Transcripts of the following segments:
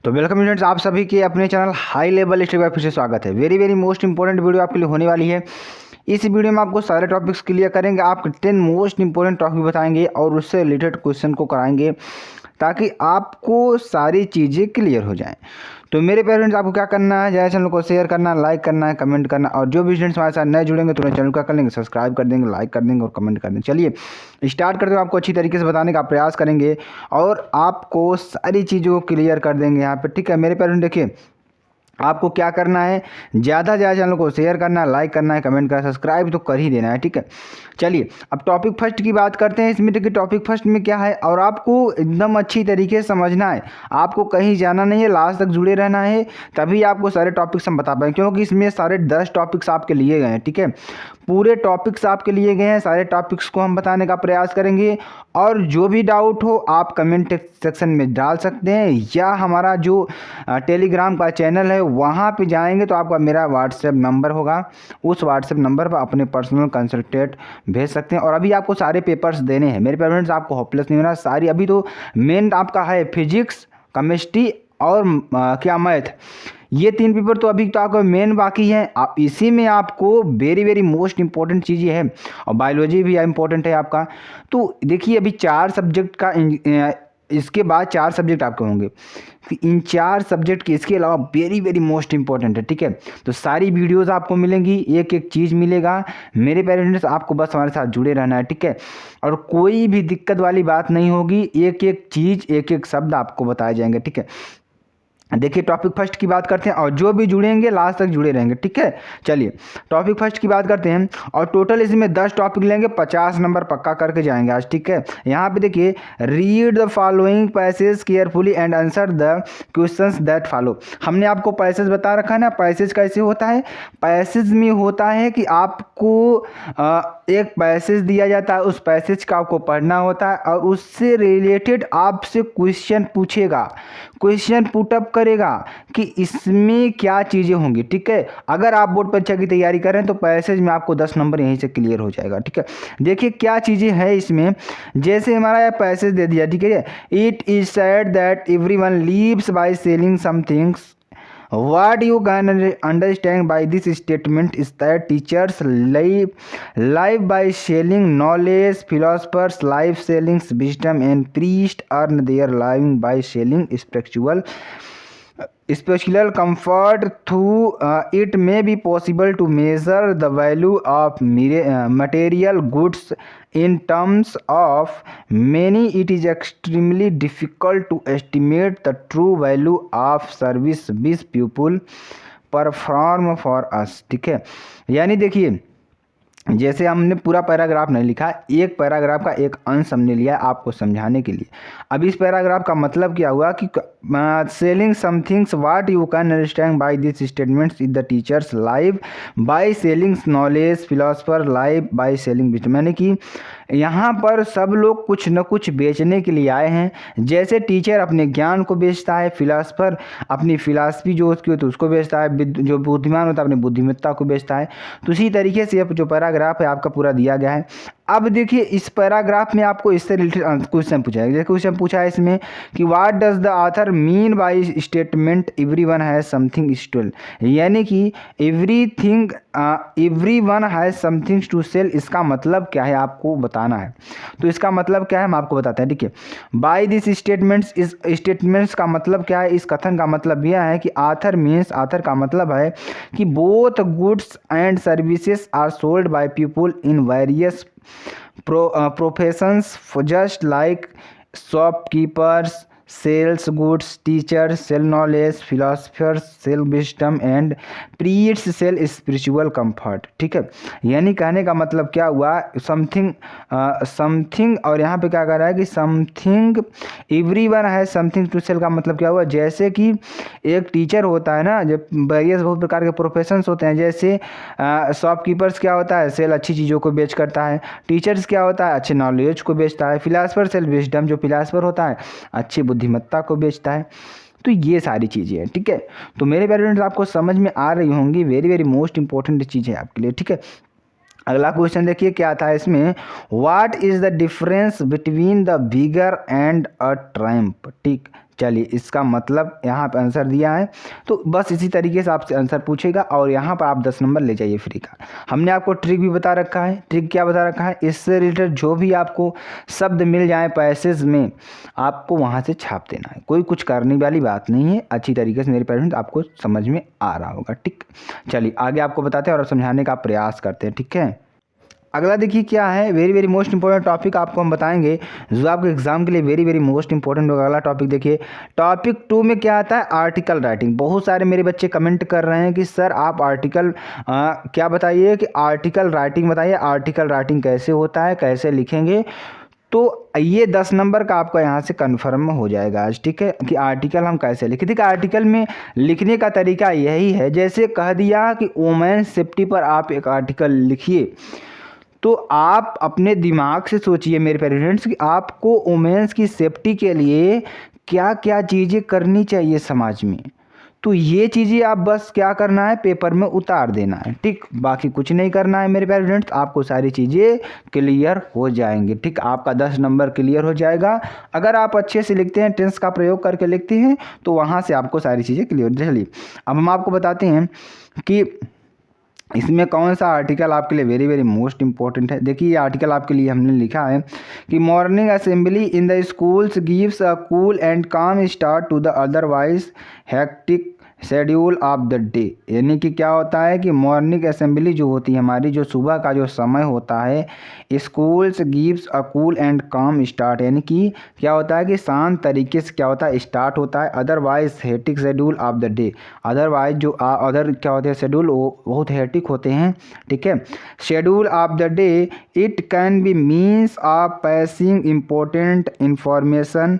तो welcome students, आप सभी के अपने चैनल हाई लेवल स्टडी पर फिर से स्वागत है। वेरी मोस्ट इंपॉर्टेंट वीडियो आपके लिए होने वाली है। इस वीडियो में आपको सारे टॉपिक्स क्लियर करेंगे, आपको 10 मोस्ट इंपॉर्टेंट टॉपिक बताएंगे और उससे रिलेटेड क्वेश्चन को कराएंगे ताकि आपको सारी चीज़ें क्लियर हो जाएं। तो मेरे पेरेंट्स, आपको क्या करना है, जैसे चैनल को शेयर करना, लाइक करना है, कमेंट करना, और जो भी स्टूडेंट्स हमारे साथ नए जुड़ेंगे तो चैनल का कर लेंगे, सब्सक्राइब कर देंगे, लाइक कर देंगे और कमेंट कर देंगे। चलिए स्टार्ट करते हुए आपको अच्छी तरीके से बताने का प्रयास करेंगे और आपको सारी चीज़ों को क्लियर कर देंगे यहाँ पे। ठीक है मेरे पेरेंट्स, देखिए आपको क्या करना है, ज़्यादा से ज़्यादा चैनल को शेयर करना है, लाइक करना है, कमेंट करना है, सब्सक्राइब तो कर ही देना है। ठीक है, चलिए अब टॉपिक फर्स्ट की बात करते हैं। इसमें देखिए टॉपिक फर्स्ट में क्या है और आपको एकदम अच्छी तरीके से समझना है, आपको कहीं जाना नहीं है, लास्ट तक जुड़े रहना है, तभी आपको सारे टॉपिक्स हम बता पाएंगे, क्योंकि इसमें सारे 10 टॉपिक्स आपके लिए गए हैं। ठीक है, पूरे टॉपिक्स आपके लिए गए हैं, सारे टॉपिक्स को हम बताने का प्रयास करेंगे और जो भी डाउट हो आप कमेंट सेक्शन में डाल सकते हैं या हमारा जो टेलीग्राम का चैनल है वहाँ पे जाएंगे तो आपका मेरा व्हाट्सएप नंबर होगा, उस व्हाट्सएप नंबर पर अपने पर्सनल कंसल्टेंट भेज सकते हैं। और अभी आपको सारे पेपर्स देने हैं मेरे पेरेंट्स, आपको होपलेस नहीं होना। सारी अभी तो मेन आपका है फिजिक्स, केमिस्ट्री और क्या मैथ, ये 3 पेपर तो अभी तो आपका मेन बाकी है। आप इसी में आपको वेरी मोस्ट इंपॉर्टेंट चीज़ें हैं और बायोलॉजी भी इंपॉर्टेंट है आपका। तो देखिए अभी 4 सब्जेक्ट का इसके बाद 4 सब्जेक्ट आपके होंगे, इन 4 सब्जेक्ट के इसके अलावा वेरी मोस्ट इंपॉर्टेंट है। ठीक है, तो सारी वीडियोस आपको मिलेंगी, एक चीज़ मिलेगा मेरे पेरेंट्स, आपको बस हमारे साथ जुड़े रहना है। ठीक है, और कोई भी दिक्कत वाली बात नहीं होगी, एक चीज़ एक शब्द आपको बताए जाएंगे। ठीक है, देखिए टॉपिक फर्स्ट की बात करते हैं और जो भी जुड़ेंगे लास्ट तक जुड़े रहेंगे। ठीक है, चलिए टॉपिक फर्स्ट की बात करते हैं और टोटल इसमें 10 टॉपिक लेंगे, 50 नंबर पक्का करके जाएंगे आज। ठीक है, यहाँ पे देखिए read the following passage carefully and answer the questions that follow. हमने आपको पैसेज बता रखा है ना, पैसेज कैसे होता है, पैसेज में होता है कि आपको एक पैसेज दिया जाता है, उस पैसेज का आपको पढ़ना होता है और उससे रिलेटेड आपसे क्वेश्चन पूछेगा, क्वेश्चन पुटअप करेगा कि इसमें क्या चीज़ें होंगी। ठीक है, अगर आप बोर्ड परीक्षा की तैयारी कर रहे हैं तो पैसेज में आपको 10 नंबर यहीं से क्लियर हो जाएगा। ठीक है, देखिए क्या चीज़ें हैं इसमें, जैसे हमारा यह पैसेज दे दिया। ठीक है, it is said that everyone lives by selling somethings. What you can understand by this statement is that teachers live by selling knowledge, philosophers live selling wisdom, and priests earn their living by selling spiritual comfort. Through it may be possible to measure the value of material goods in terms of many. It is extremely difficult to estimate the true value of service which people perform for us. ठीक है, यानी देखिए जैसे हमने पूरा paragraph नहीं लिखा, एक पैराग्राफ का एक अंश हमने लिया आपको समझाने के लिए। अब इस पैराग्राफ का मतलब क्या हुआ कि selling somethings what you can understand by this statements is the teachers live by selling knowledge, philosopher live by selling wisdom. यानी कि यहाँ पर सब लोग कुछ न कुछ बेचने के लिए आए हैं। जैसे टीचर अपने ज्ञान को बेचता है, फिलोसफर अपनी फिलासफी जो उसकी होती है उसको बेचता है, जो बुद्धिमान होता है अपनी बुद्धिमत्ता को बेचता है। तो इसी तरीके से जो पैराग्राफ है आपका पूरा दिया गया है। अब देखिए इस पैराग्राफ में आपको इससे रिलेटेड क्वेश्चन पूछा है। जैसे क्वेश्चन पूछा है इसमें कि what does the author mean by statement everyone has something stole, यानी कि everyone has something to sell, इसका मतलब क्या है आपको बताना है। तो इसका मतलब क्या है हम आपको बताते हैं। ठीक है, बाय दिस स्टेटमेंट्स, इस स्टेटमेंट्स का मतलब क्या है, इस कथन का मतलब यह है कि ऑथर मीन्स, ऑथर का मतलब है कि both goods and services are sold by people in various professions, just like shopkeepers sells goods, teachers sell knowledge, philosophers sell wisdom, and priests sell spiritual comfort. ठीक है, यानी कहने का मतलब क्या हुआ, समथिंग और यहाँ पे क्या कह रहा है कि समथिंग एवरीवन है समथिंग टू सेल का मतलब क्या हुआ, जैसे कि एक टीचर होता है ना, जब वेरियस बहुत प्रकार के प्रोफेशंस होते हैं, जैसे शॉपकीपर्स क्या होता है, सेल अच्छी चीज़ों को बेच करता है, टीचर्स क्या होता है अच्छे नॉलेज को बेचता है, फिलासफर सेल विजडम, जो फिलासफर होता है अच्छी बुद्धिमत्ता को बेचता है। तो ये सारी चीज़ें हैं। ठीक है, तो मेरे पेरेंट्स आपको समझ में आ रही होंगी, वेरी मोस्ट इंपॉर्टेंट चीज़ है आपके लिए। ठीक है, अगला क्वेश्चन देखिए क्या था इसमें, what is the difference between the bigger and a tramp. ठीक, चलिए इसका मतलब यहाँ पे आंसर दिया है, तो बस इसी तरीके से आपसे आंसर पूछेगा और यहाँ पर आप 10 नंबर ले जाइए फ्री का। हमने आपको ट्रिक भी बता रखा है। ट्रिक क्या बता रखा है, इससे रिलेटेड जो भी आपको शब्द मिल जाए पैसेज में आपको वहाँ से छाप देना है, कोई कुछ करने वाली बात नहीं है। अच्छी तरीके से मेरे पेरेंट्स आपको समझ में आ रहा होगा। ठीक, चलिए आगे आपको बताते हैं और समझाने का प्रयास करते हैं। ठीक है, अगला देखिए क्या है, very very most important topic आपको हम बताएंगे जो आपके एग्जाम के लिए वेरी वेरी मोस्ट इंपॉर्टेंट होगा। अगला टॉपिक देखिए, टॉपिक 2 में क्या आता है, आर्टिकल राइटिंग। बहुत सारे मेरे बच्चे कमेंट कर रहे हैं कि सर आप आर्टिकल क्या बताइए कि आर्टिकल राइटिंग बताइए, आर्टिकल राइटिंग कैसे होता है, कैसे लिखेंगे। तो ये 10 नंबर का आपका यहाँ से कन्फर्म हो जाएगा आज। ठीक है, कि आर्टिकल हम कैसे लिखें। देखिए आर्टिकल में लिखने का तरीका यही है, जैसे कह दिया कि वुमेन सेफ्टी पर आप एक आर्टिकल लिखिए, तो आप अपने दिमाग से सोचिए मेरे पेरेंट्स कि आपको वुमेन्स की सेफ्टी के लिए क्या क्या चीज़ें करनी चाहिए समाज में। तो ये चीज़ें आप बस क्या करना है, पेपर में उतार देना है। ठीक, बाकी कुछ नहीं करना है मेरे पेरेंट्स, आपको सारी चीज़ें क्लियर हो जाएंगी। ठीक, आपका 10 नंबर क्लियर हो जाएगा। अगर आप अच्छे से लिखते हैं, टेंस का प्रयोग करके लिखते हैं, तो वहाँ से आपको सारी चीज़ें क्लियर। चलिए अब हम आपको बताते हैं कि इसमें कौन सा आर्टिकल आपके लिए वेरी वेरी मोस्ट इंपॉर्टेंट है। देखिए ये आर्टिकल आपके लिए हमने लिखा है कि morning assembly in the schools gives a cool and calm start to the otherwise hectic schedule of the day. यानी कि क्या होता है कि मॉर्निंग असेंबली जो होती है हमारी, जो सुबह का जो समय होता है, schools gives a cool and calm start, यानी कि क्या होता है कि शांत तरीके से क्या होता है स्टार्ट होता है, otherwise hectic schedule of the day. Otherwise जो अदर क्या होते हैं शेड्यूल, वो बहुत हेटिक होते हैं। ठीक है, schedule of the day it can be means of passing important information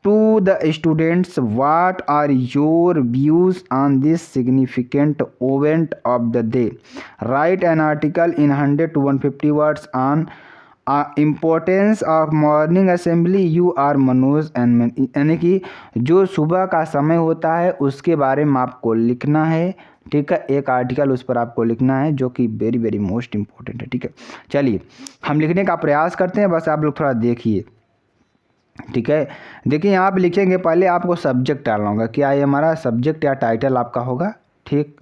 to the students. What are your views on this significant event of the day? Write an article in 100 to 150 words on importance of morning assembly. You are Manoj and, यानी कि जो सुबह का समय होता है उसके बारे में आपको लिखना है। ठीक है, एक आर्टिकल उस पर आपको लिखना है जो कि वेरी वेरी मोस्ट इंपॉर्टेंट है। ठीक है, चलिए हम लिखने का प्रयास करते हैं, बस आप लोग थोड़ा देखिए। ठीक है, देखिए यहाँ पे लिखेंगे, पहले आपको सब्जेक्ट डालना होगा। क्या ये हमारा सब्जेक्ट या टाइटल आपका होगा। ठीक,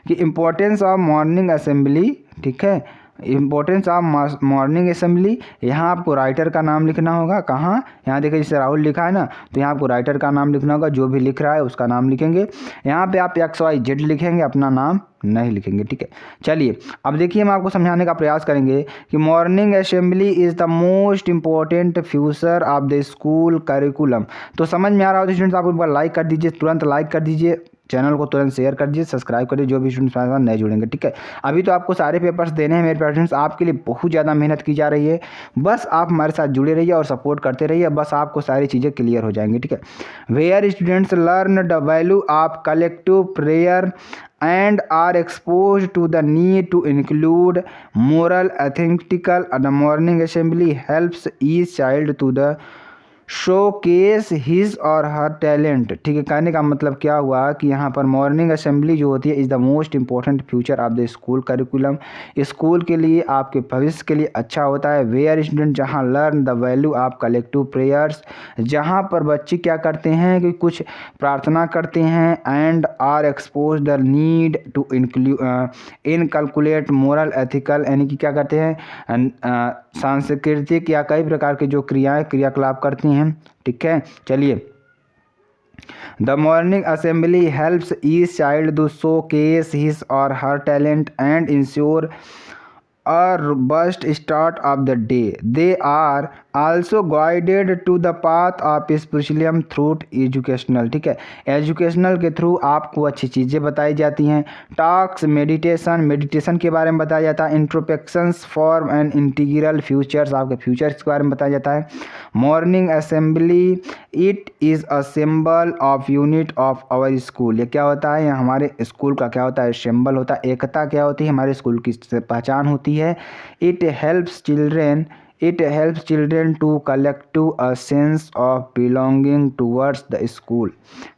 कि इम्पोर्टेंस ऑफ मॉर्निंग असेंबली। ठीक है, इम्पोर्टेंस ऑफ मॉर्निंग असेंबली। यहाँ आपको राइटर का नाम लिखना होगा। कहाँ, यहाँ देखिए जैसे राहुल लिखा है ना, तो यहाँ आपको राइटर का नाम लिखना होगा, जो भी लिख रहा है उसका नाम लिखेंगे। यहाँ पे आप XYZ लिखेंगे, अपना नाम नहीं लिखेंगे। ठीक है, चलिए अब देखिए हम आपको समझाने का प्रयास करेंगे कि morning assembly is the most important future of the school curriculum. तो समझ में आ रहा हो तो स्टूडेंट्स आप एक बार लाइक कर दीजिए, तुरंत लाइक कर दीजिए, चैनल को तुरंत शेयर कर दीजिए, सब्सक्राइब करिए जो भी स्टूडेंट्स हमारे साथ नए जुड़ेंगे। ठीक है, अभी तो आपको सारे पेपर्स देने हैं मेरे पेरेंट्स, आपके लिए बहुत ज़्यादा मेहनत की जा रही है। बस आप हमारे साथ जुड़े रहिए और सपोर्ट करते रहिए, बस आपको सारी चीज़ें क्लियर हो जाएंगी। ठीक है, where students learn the value of collective prayer and are exposed to the need to include moral ethical. The morning assembly helps each child to the showcase his or her talent. ठीक है, कहने का मतलब क्या हुआ कि यहाँ पर मॉर्निंग असेंबली जो होती है is the most important future of the school curriculum. School के लिए, आपके भविष्य के लिए अच्छा होता है। वेयर स्टूडेंट, जहाँ learn the value of collective prayers, जहाँ पर बच्चे क्या करते हैं कि कुछ प्रार्थना करते हैं। And are expose the need to inculcate moral ethical, यानी कि क्या करते हैं सांस्कृतिक या कई प्रकार के जो क्रियाकलाप करती हैं। ठीक है, चलिए the morning assembly helps each child to showcase his or her talent and ensure a robust start of the day. They are also guided to the path of spiritualism through educational. ठीक है, educational के through आपको अच्छी चीज़ें बताई जाती हैं। Talks meditation के बारे में बताया जाता है। Introspections for and integral futures, आपके फ्यूचर्स के बारे में बताया जाता है। Morning assembly it is a symbol of unit of our school. ये क्या होता है, हमारे स्कूल का क्या होता है, सिंबल होता है। एकता क्या होती है, हमारे स्कूल की पहचान होती है। It helps children to collective a sense of belonging towards the school.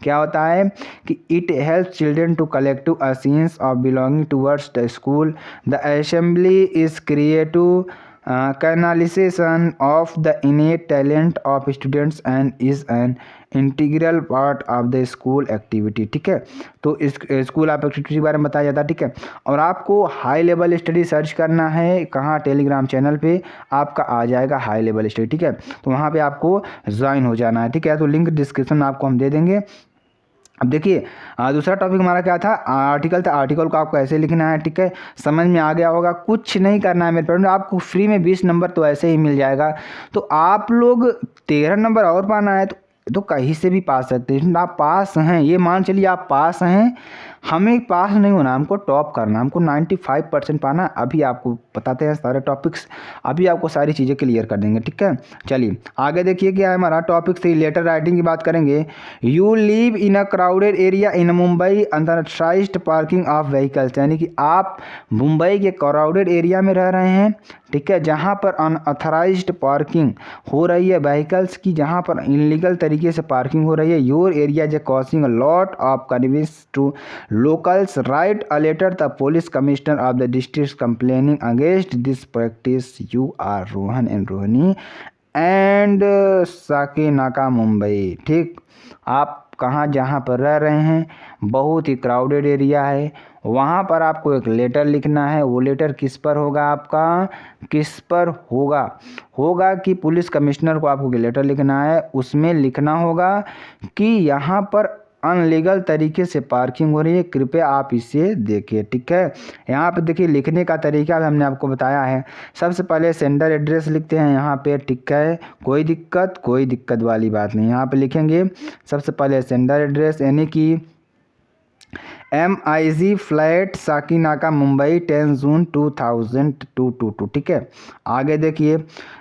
क्या होता है कि it helps children to collective a sense of belonging towards the school. The assembly is creative canalisation of the innate talent of students and is an integral part of the school activity. ठीक है, तो इस school of activity के बारे में बताया जाता है। ठीक है, और आपको हाई लेवल स्टडी सर्च करना है कहाँ, टेलीग्राम चैनल पे आपका आ जाएगा हाई लेवल स्टडी। ठीक है, तो वहाँ पे आपको ज्वाइन हो जाना है। ठीक है, तो लिंक डिस्क्रिप्शन में आपको हम दे देंगे। अब देखिए दूसरा टॉपिक हमारा क्या था, आर्टिकल था। आर्टिकल को आपको ऐसे लिखना है। ठीक है, समझ में आ गया होगा, कुछ नहीं करना है मेरे फ्रेंड, आपको फ्री में 20 नंबर तो ऐसे ही मिल जाएगा। तो आप लोग 13 नंबर और पाना है तो कहीं से भी पा सकते हैं। आप पास हैं, ये मान चलिए आप पास हैं, हमें पास नहीं होना, हमको टॉप करना, हमको 95% पाना। अभी आपको बताते हैं सारे टॉपिक्स, अभी आपको सारी चीज़ें क्लियर कर देंगे। ठीक है, चलिए आगे देखिए क्या है हमारा टॉपिक। से लेटर राइटिंग की बात करेंगे। You live in a crowded area in Mumbai unauthorised parking of vehicles, यानी कि आप मुंबई के क्राउडेड एरिया में रह रहे हैं। ठीक है, जहाँ पर अनऑथराइज्ड पार्किंग हो रही है व्हीकल्स की, जहाँ पर इनलीगल तरीके से पार्किंग हो रही है। Your area is causing a lot of convince to locals, write a letter the police commissioner of the district complaining against this practice. You are Rohan and Rohini and Sakinaka Mumbai. ठीक, आप कहाँ जहाँ पर रह रहे हैं, बहुत ही क्राउडेड एरिया है, वहाँ पर आपको एक लेटर लिखना है। वो लेटर किस पर होगा, आपका किस पर होगा कि पुलिस कमिश्नर को आपको लेटर लिखना है। उसमें लिखना होगा कि यहाँ पर अनलीगल तरीके से पार्किंग हो रही है, कृपया आप इसे देखिए। ठीक है, यहाँ पे देखिए लिखने का तरीका हमने आपको बताया है। सबसे पहले सेंडर एड्रेस लिखते हैं यहाँ पे। ठीक है, कोई दिक्कत वाली बात नहीं, यहाँ पे लिखेंगे सबसे पहले सेंडर एड्रेस, यानी कि MIG फ्लैट साकीनाका मुंबई 10 जून 2022। ठीक है, आगे देखिए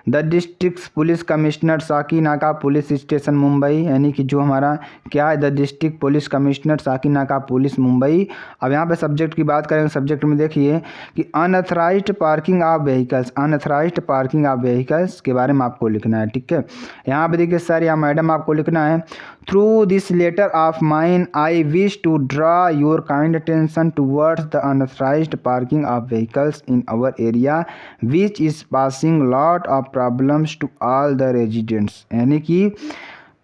the district police commissioner Sakinaka police station Mumbai, यानी कि जो हमारा क्या है, the district police commissioner Sakinaka police Mumbai. अब यहाँ पे सब्जेक्ट की बात करेंगे, सब्जेक्ट में देखिए कि unauthorised parking of vehicles, unauthorised parking of vehicles के बारे में आपको लिखना है। ठीक है, यहाँ पे देखिए सर या मैडम आपको लिखना है, through this letter of mine I wish to draw your kind attention towards the unauthorized parking of vehicles in our area which is causing lot of problems to all the residents। यानी कि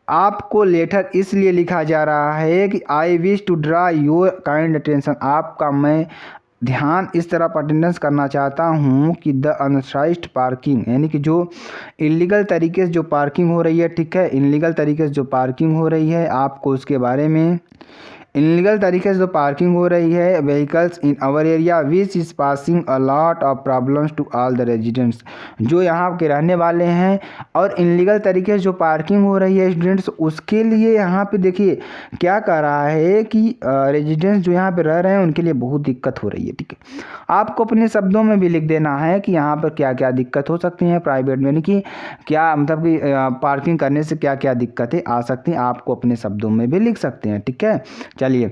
आपको letter इसलिए लिखा जा रहा है कि I wish to draw your kind attention, आपका मैं ध्यान इस तरफ अटेंडेंस करना चाहता हूँ कि द अनऑथराइज्ड पार्किंग, यानी कि जो इलीगल तरीके से जो पार्किंग हो रही है। ठीक है, इलीगल तरीके से जो पार्किंग हो रही है, आपको उसके बारे में, इनलीगल तरीके से जो पार्किंग हो रही है vehicles in our area which is passing a lot of problems to all the residents, जो यहाँ के रहने वाले हैं, और इनलीगल तरीके से जो पार्किंग हो रही है स्टूडेंट्स, उसके लिए यहाँ पे देखिए क्या कर रहा है कि रेजिडेंट्स जो यहाँ पे रह रहे हैं उनके लिए बहुत दिक्कत हो रही है। ठीक है, आपको अपने शब्दों में भी लिख देना है कि यहाँ पर क्या क्या दिक्कत हो सकती है प्राइवेट में, यानी कि क्या मतलब कि पार्किंग करने से क्या क्या दिक्कतें आ सकती हैं, आपको अपने शब्दों में भी लिख सकते हैं। ठीक है, चलिए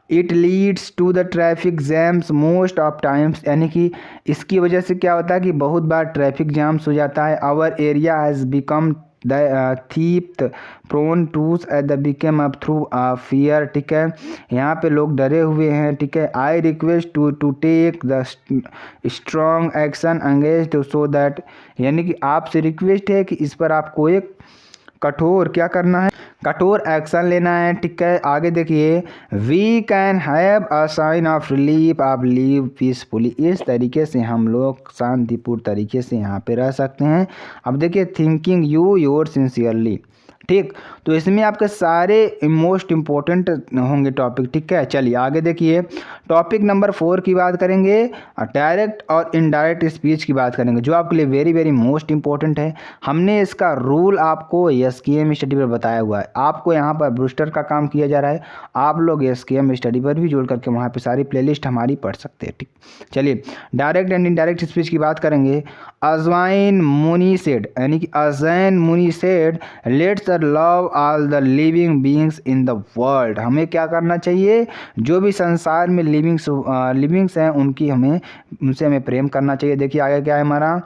it leads to the traffic jams most of times, यानी कि इसकी वजह से क्या होता है कि बहुत बार ट्रैफिक जाम्स हो जाता है। Our area has become the thief prone to us at the became up through fear. ठीक है, यहाँ पे लोग डरे हुए हैं। ठीक है, I request to take the strong action against so that, यानी कि आपसे रिक्वेस्ट है कि इस पर आपको एक कठोर क्या करना है, कठोर एक्शन लेना है। ठीक है, आगे देखिए we can have a sign of relief of live peacefully, इस तरीके से हम लोग शांतिपूर्ण तरीके से यहाँ पे रह सकते हैं। अब देखिए थिंकिंग यू योर सिंसियरली। ठीक, तो इसमें आपके सारे मोस्ट इम्पोर्टेंट होंगे टॉपिक। ठीक है, चलिए आगे देखिए टॉपिक नंबर 4 की बात करेंगे, डायरेक्ट और इनडायरेक्ट स्पीच की बात करेंगे, जो आपके लिए वेरी वेरी मोस्ट इंपॉर्टेंट है। हमने इसका रूल आपको SKM स्टडी पर बताया हुआ है, आपको यहाँ पर बूस्टर का काम किया जा रहा है, आप लोग SKM स्टडी पर भी जोड़ करके वहाँ पर सारी प्लेलिस्ट हमारी पढ़ सकते हैं। ठीक, चलिए डायरेक्ट एंड इनडायरेक्ट स्पीच की बात करेंगे। अजवाइन मुनी सेड, यानी कि अजैन मुनी said let's love all the living beings in the world, हमें क्या करना चाहिए, जो भी संसार में लिविंग्स हैं उनसे हमें प्रेम करना चाहिए। देखिए आगे क्या है हमारा,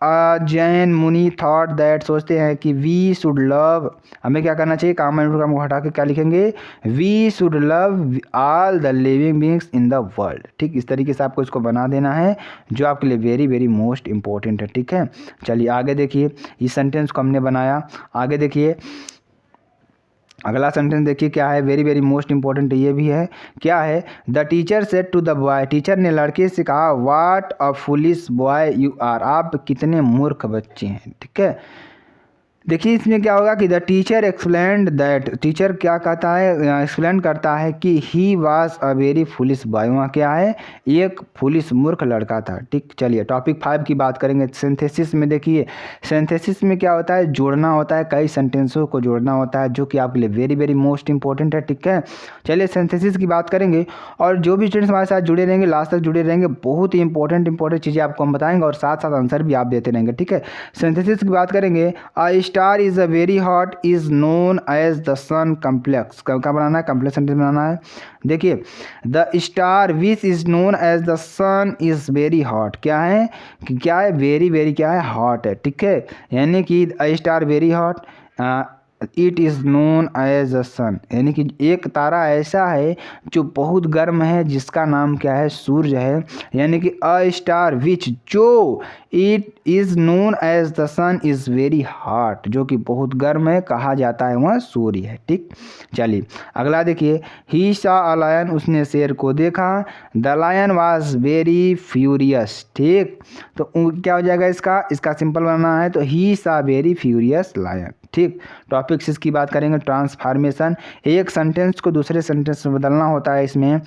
जैन मुनि थॉट दैट, सोचते हैं कि वी शुड लव, हमें क्या करना चाहिए, कॉमन रूट को हटा के क्या लिखेंगे, we should love all the living beings in the world. ठीक, इस तरीके से आपको इसको बना देना है, जो आपके लिए वेरी वेरी मोस्ट इंपॉर्टेंट है। ठीक है, चलिए आगे देखिए, इस सेंटेंस को हमने बनाया। आगे देखिए अगला सेंटेंस देखिए क्या है, वेरी वेरी मोस्ट इंपॉर्टेंट ये भी है। क्या है, the teacher said to the boy, teacher ने लड़के से कहा, what a foolish boy you are, आप कितने मूर्ख बच्चे हैं। ठीक है, देखिए इसमें क्या होगा कि the teacher explained that, teacher क्या कहता है, एक्सप्लेन करता है कि he was a very foolish boy, वहाँ क्या है, एक फुलिश मूर्ख लड़का था। ठीक, चलिए टॉपिक 5 की बात करेंगे, सिंथेसिस में। देखिए सिंथेसिस में क्या होता है, जोड़ना होता है, कई सेंटेंसों को जोड़ना होता है, जो कि आपके लिए वेरी वेरी मोस्ट इंपॉर्टेंट है। ठीक है, चलिए सिंथेसिस की बात करेंगे, और जो भी स्टूडेंट्स हमारे साथ जुड़े रहेंगे, लास्ट तक जुड़े रहेंगे, बहुत ही इंपॉर्टेंट चीज़ें आपको हम बताएंगे, और साथ साथ आंसर भी आप देते रहेंगे। ठीक है, सिंथेसिस की बात करेंगे, star is a very hot is known as the sun complex, क्या बनाना है, कम्प्लेक्स सेंटेंस बनाना है। देखिए the star which is known as the sun is very hot, क्या है कि क्या है, वेरी वेरी क्या है, हॉट है। ठीक है, यानी कि a star very hot, it is known as a sun, यानी कि एक तारा ऐसा है जो बहुत गर्म है, जिसका नाम क्या है, सूर्य है। यानी कि अ स्टार विच, जो it is known as the sun is very hot, जो कि बहुत गर्म है, कहा जाता है वह सूर्य है। ठीक, चलिए अगला देखिए, ही सा अ लायन, उसने शेर को देखा, the lion was very furious. ठीक, तो क्या हो जाएगा इसका सिंपल बनाना है, तो ही सा वेरी फ्यूरियस लायन। ठीक, टॉपिक 6 की बात करेंगे, ट्रांसफॉर्मेशन, एक सेंटेंस को दूसरे सेंटेंस में बदलना होता है इसमें।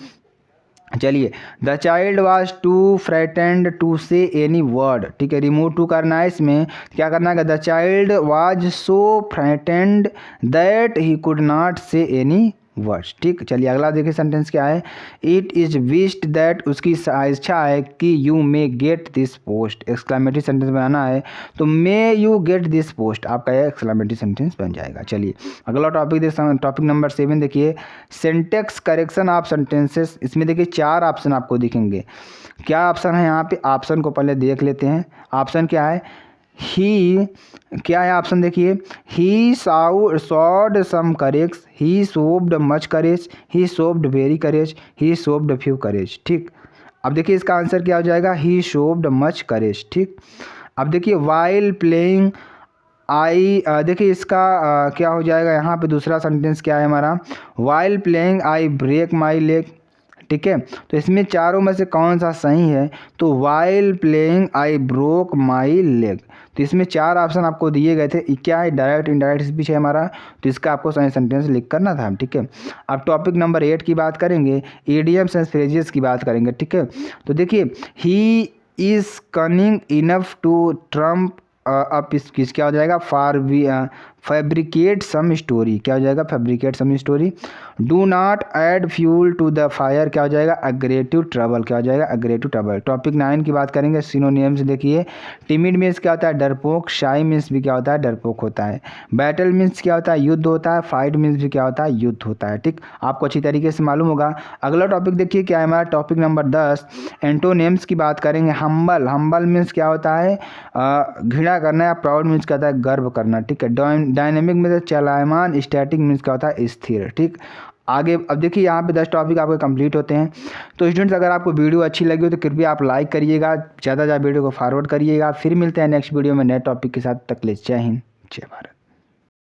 चलिए, the child was too frightened to say any word. ठीक है, रिमूव टू करना है इसमें, क्या करना है, the child was so frightened that he could not से एनी वर्ड्स। ठीक, चलिए अगला देखिए सेंटेंस क्या है, इट इज विश्ड दैट, उसकी इच्छा है कि you may get this post, exclamatory sentence बनाना है, तो may you get this post, आपका यह एक्सक्लेमेटरी सेंटेंस बन जाएगा। चलिए अगला टॉपिक देखिए, टॉपिक नंबर 7 देखिए, सिंटेक्स करेक्शन ऑफ सेंटेंसेस। इसमें देखिए 4 ऑप्शन आपको दिखेंगे। क्या ऑप्शन है यहाँ पे, ऑप्शन को पहले देख लेते हैं। ऑप्शन क्या है, ही, क्या है ऑप्शन देखिए, ही should some courage, he शोव्ड much courage, he शोव्ड very courage, he शोव्ड few करेज। ठीक, अब देखिए इसका आंसर क्या हो जाएगा, ही शोव्ड मच करेज। ठीक, अब देखिए वाइल प्लेइंग आई, देखिए इसका क्या हो जाएगा, यहाँ पे दूसरा सेंटेंस क्या है हमारा, while playing I break my leg. ठीक है, तो इसमें चारों में से कौन सा सही है, तो while playing I broke my leg. तो इसमें 4 ऑप्शन आपको दिए गए थे, क्या है, डायरेक्ट इनडायरेक्ट स्पीच है हमारा, तो इसका आपको सही सेंटेंस लिख करना था। ठीक है, अब टॉपिक नंबर 8 की बात करेंगे, इडियम्स एंड फ्रेजेस की बात करेंगे। ठीक है, तो देखिए he is cunning enough to trump अब किस क्या हो जाएगा, फैब्रिकेट सम स्टोरी, क्या हो जाएगा, fabricate some story. Do not add fuel to the fire, क्या हो जाएगा, अग्रेटिव ट्रबल, क्या हो जाएगा, अग्रेटिव ट्रबल। टॉपिक 9 की बात करेंगे, सिनोनिम्स देखिए, टिमिड मीन्स क्या होता है, डरपोक, शाई मीन्स भी क्या होता है, डरपोक होता है, बैटल मीन्स क्या होता है, युद्ध होता है, फाइट मीन्स भी क्या होता है, युद्ध होता है। ठीक, आपको अच्छी तरीके से मालूम होगा। अगला टॉपिक देखिए क्या है हमारा, टॉपिक नंबर 10, एंटोनिम्स की बात करेंगे। हम्बल, हम्बल मीन्स क्या होता है, घृणा करना, या प्राउड मीन्स क्या होता है, गर्व करना। ठीक है, डायनेमिक मीन्स चलायमान, स्टैटिक मीन्स क्या होता है, स्थिर। ठीक, आगे अब देखिए यहाँ पे 10 टॉपिक आपके कंप्लीट होते हैं। तो स्टूडेंट्स अगर आपको वीडियो अच्छी लगी हो तो कृपया आप लाइक करिएगा, ज़्यादा वीडियो को फॉरवर्ड करिएगा। फिर मिलते हैं नेक्स्ट वीडियो में नए टॉपिक के साथ, तक के लिए जय हिंद, जय भारत।